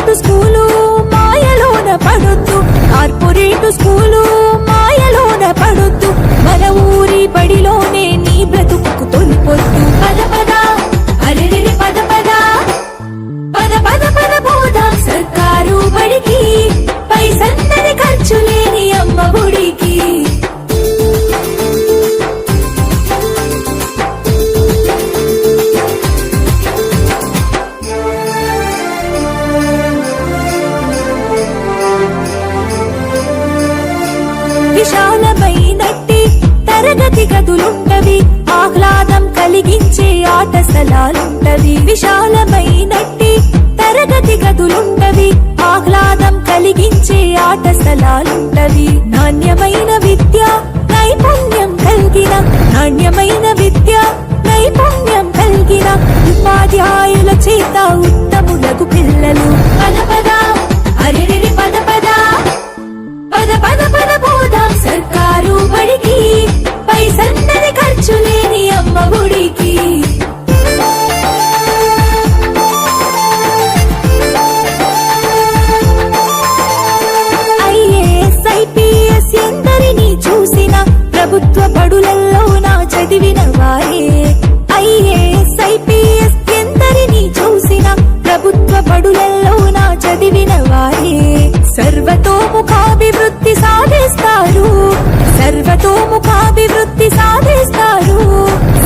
Corporate school మాయలోన పడొద్దు, corporate school మాయలోన పడొద్దు, మన ఊరి బడిలోనే నీ బ్రతుకు తొలిపొద్దు. పద పద అరెరెరి పద పద పద పద పద పోదాం సర్కారు బడికి, పైసందరి ఖర్చు లేని అమ్మ గుడికి. విశాలమైనట్టి తరగతి గదులుంటవి, ఆహ్లాదం కలిగించే ఆట స్థలాలుంటవి. విశాలమైనట్టి తరగతి గదులుంటవి, ఆహ్లాదం కలిగించే ఆట స్థలాలుంటవి. నాణ్యమైన విద్య నైపుణ్యం కలిగిన, నాణ్యమైన విద్య నైపుణ్యం కలిగిన ఉపాధ్యాయుల చేత ఉత్తములకు పిల్లలు. పద పద అరెరెరి పద పద పద పద పద పోదాం సర్కారు బడికి, పైసందరి ఖర్చు లేని అమ్మ గుడికి. ఐఏఎస్ ఐపీఎస్ ఎందరినీ చూసిన ప్రభుత్వ బడులలో నా చదివిన వారే. ఐఏఎస్ ఐపీఎస్ ఎందరినీ చూసిన ప్రభుత్వ బడులలో నా చదివిన వారే. సర్వతోముఖాభివృద్ధి సాధిస్తారు, సర్వతోముఖాభివృద్ధి సాధిస్తారు,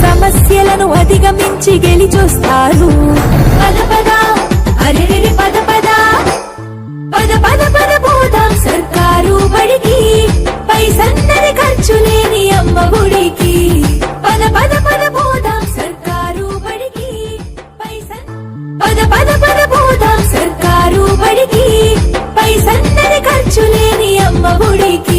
సమస్యలను అధిగమించి గెలిచొస్తారు. పద పద అరెరెరి పద పద పద పద పద పోదాం సర్కారు బడికి, పైసందరి ఖర్చు లేని అమ్మ గుడికి. పద పద పద పోదాం సర్కారు బడికి, పద పద పద పోదాం సర్కారు బడికి, పైసందరి ఖర్చు లేని అమ్మ గుడికి.